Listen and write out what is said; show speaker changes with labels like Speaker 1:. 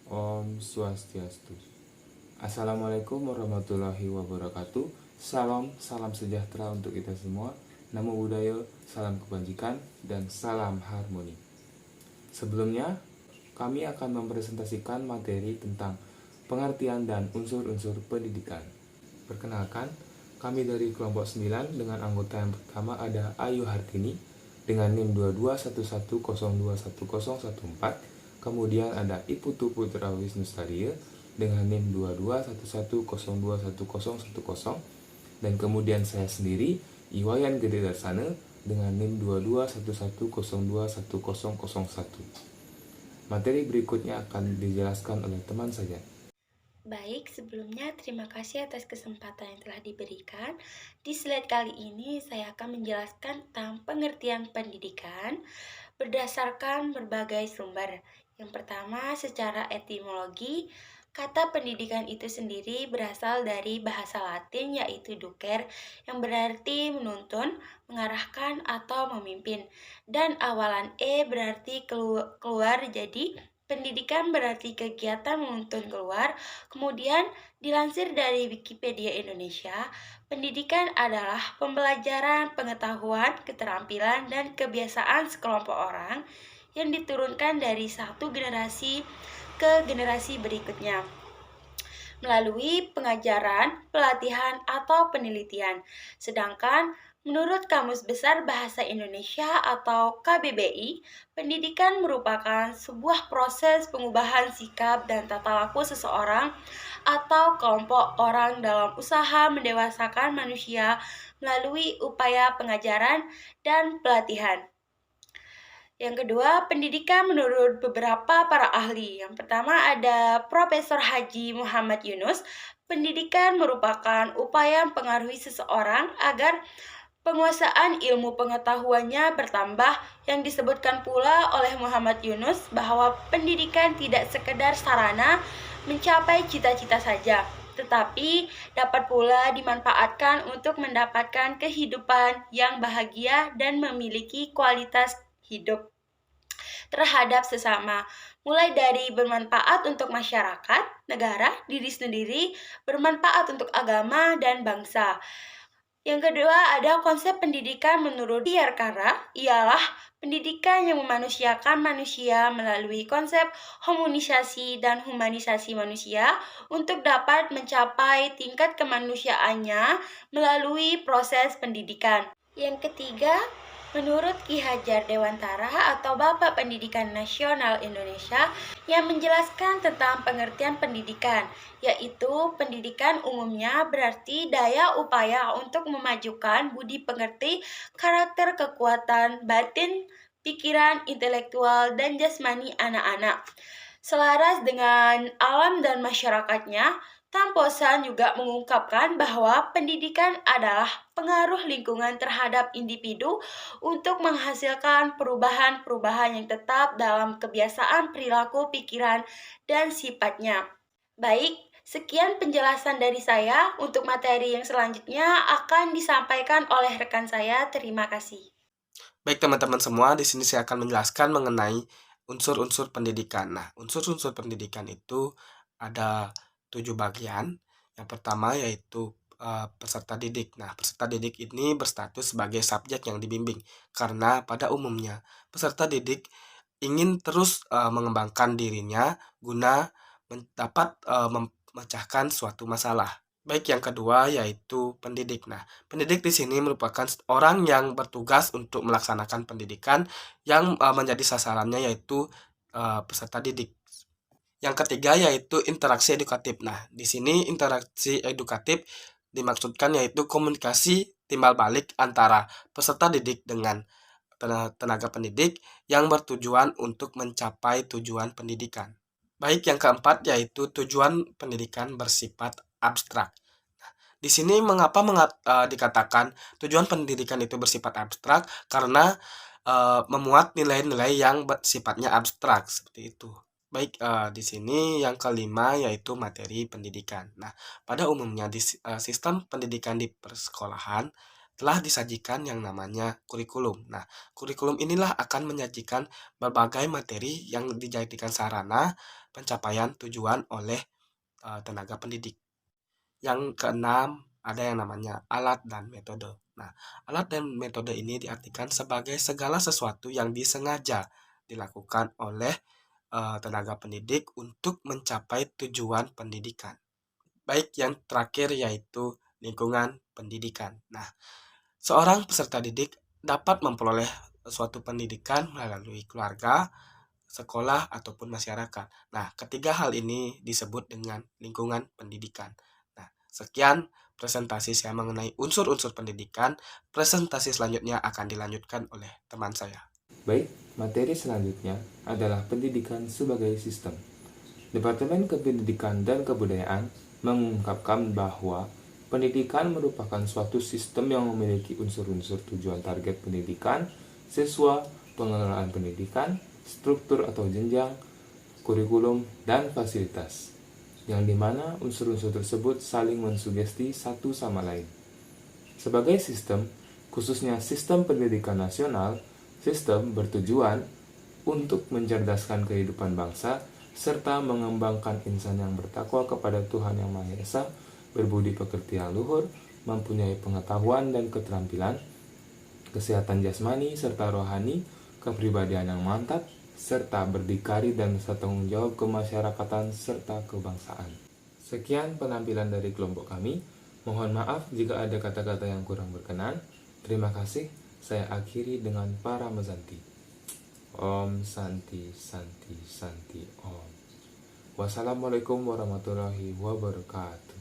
Speaker 1: Om Swastiastu. Assalamualaikum warahmatullahi wabarakatuh. Salam sejahtera untuk kita semua. Namo Buddhaya, salam kebajikan, dan salam harmoni. Sebelumnya, kami akan mempresentasikan materi tentang pengertian dan unsur-unsur pendidikan. Perkenalkan, kami dari kelompok 9 dengan anggota yang pertama ada Ayu Hartini dengan NIM 2211021014. Kemudian ada Iputu Putra Wisnu Stadia dengan NIM 2211021010. Dan kemudian saya sendiri, Iwayan Gede Darsana dengan NIM 2211021001. Materi berikutnya akan dijelaskan oleh teman saya.
Speaker 2: Baik, sebelumnya terima kasih atas kesempatan yang telah diberikan. Di slide kali ini saya akan menjelaskan tentang pengertian pendidikan berdasarkan berbagai sumber. Yang pertama, secara etimologi, kata pendidikan itu sendiri berasal dari bahasa Latin yaitu ducer, yang berarti menuntun, mengarahkan, atau memimpin. Dan awalan E berarti keluar, jadi pendidikan berarti kegiatan menuntun keluar. Kemudian dilansir dari Wikipedia Indonesia, pendidikan adalah pembelajaran, pengetahuan, keterampilan, dan kebiasaan sekelompok orang yang diturunkan dari satu generasi ke generasi berikutnya melalui pengajaran, pelatihan, atau penelitian. Sedangkan menurut Kamus Besar Bahasa Indonesia atau KBBI, pendidikan merupakan sebuah proses pengubahan sikap dan tata laku seseorang atau kelompok orang dalam usaha mendewasakan manusia melalui upaya pengajaran dan pelatihan. Yang kedua, pendidikan menurut beberapa para ahli. Yang pertama ada Profesor Haji Muhammad Yunus. Pendidikan merupakan upaya mempengaruhi seseorang agar penguasaan ilmu pengetahuannya bertambah. Yang disebutkan pula oleh Muhammad Yunus bahwa pendidikan tidak sekedar sarana mencapai cita-cita saja, tetapi dapat pula dimanfaatkan untuk mendapatkan kehidupan yang bahagia dan memiliki kualitas hidup terhadap sesama, mulai dari bermanfaat untuk masyarakat, negara, diri sendiri, bermanfaat untuk agama dan bangsa. Yang kedua ada konsep pendidikan menurut Diyarkara, ialah pendidikan yang memanusiakan manusia melalui konsep homonisasi dan humanisasi manusia untuk dapat mencapai tingkat kemanusiaannya melalui proses pendidikan. Yang ketiga, menurut Ki Hajar Dewantara atau Bapak Pendidikan Nasional Indonesia yang menjelaskan tentang pengertian pendidikan, yaitu pendidikan umumnya berarti daya upaya untuk memajukan budi pengerti, karakter, kekuatan batin, pikiran, intelektual, dan jasmani anak-anak. Selaras dengan alam dan masyarakatnya, Tamposan juga mengungkapkan bahwa pendidikan adalah pengaruh lingkungan terhadap individu untuk menghasilkan perubahan-perubahan yang tetap dalam kebiasaan perilaku, pikiran, dan sifatnya. Baik, sekian penjelasan dari saya. Untuk materi yang selanjutnya akan disampaikan oleh rekan saya. Terima kasih.
Speaker 3: Baik teman-teman semua, di sini saya akan menjelaskan mengenai unsur-unsur pendidikan. Nah, unsur-unsur pendidikan itu ada 7 bagian. Yang pertama yaitu peserta didik. Nah, peserta didik ini berstatus sebagai subjek yang dibimbing karena pada umumnya peserta didik ingin terus mengembangkan dirinya guna dapat memecahkan suatu masalah. Baik, yang kedua yaitu pendidik. Nah, pendidik di sini merupakan orang yang bertugas untuk melaksanakan pendidikan yang menjadi sasarannya yaitu peserta didik. Yang ketiga yaitu interaksi edukatif. Nah, di sini interaksi edukatif dimaksudkan yaitu komunikasi timbal balik antara peserta didik dengan tenaga pendidik yang bertujuan untuk mencapai tujuan pendidikan. Baik, yang keempat yaitu tujuan pendidikan bersifat abstrak. Di sini mengapa dikatakan tujuan pendidikan itu bersifat abstrak? Karena memuat nilai-nilai yang sifatnya abstrak seperti itu. Baik, di sini yang kelima yaitu materi pendidikan. Nah, pada umumnya di sistem pendidikan di persekolahan telah disajikan yang namanya kurikulum. Nah, kurikulum inilah akan menyajikan berbagai materi yang dijadikan sarana pencapaian tujuan oleh tenaga pendidik. Yang keenam, ada yang namanya alat dan metode. Nah, alat dan metode ini diartikan sebagai segala sesuatu yang disengaja dilakukan oleh tenaga pendidik untuk mencapai tujuan pendidikan. Baik yang terakhir yaitu lingkungan pendidikan. Nah, seorang peserta didik dapat memperoleh suatu pendidikan melalui keluarga, sekolah, ataupun masyarakat. Nah, ketiga hal ini disebut dengan lingkungan pendidikan. Nah, sekian presentasi saya mengenai unsur-unsur pendidikan. Presentasi selanjutnya akan dilanjutkan oleh teman saya.
Speaker 1: Baik, materi selanjutnya adalah pendidikan sebagai sistem. Departemen Kependidikan dan Kebudayaan mengungkapkan bahwa pendidikan merupakan suatu sistem yang memiliki unsur-unsur tujuan target pendidikan, siswa, pengelolaan pendidikan, struktur atau jenjang, kurikulum, dan fasilitas, yang dimana unsur-unsur tersebut saling mensugesti satu sama lain. Sebagai sistem, khususnya sistem pendidikan nasional, sistem bertujuan untuk mencerdaskan kehidupan bangsa serta mengembangkan insan yang bertakwa kepada Tuhan Yang Maha Esa, berbudi pekerti yang luhur, mempunyai pengetahuan dan keterampilan, kesehatan jasmani serta rohani, kepribadian yang mantap, serta berdikari dan bertanggung jawab kemasyarakatan serta kebangsaan. Sekian penampilan dari kelompok kami. Mohon maaf jika ada kata-kata yang kurang berkenan. Terima kasih. Saya akhiri dengan para mezanti. Om Santi Santi Santi Om. Wassalamualaikum warahmatullahi wabarakatuh.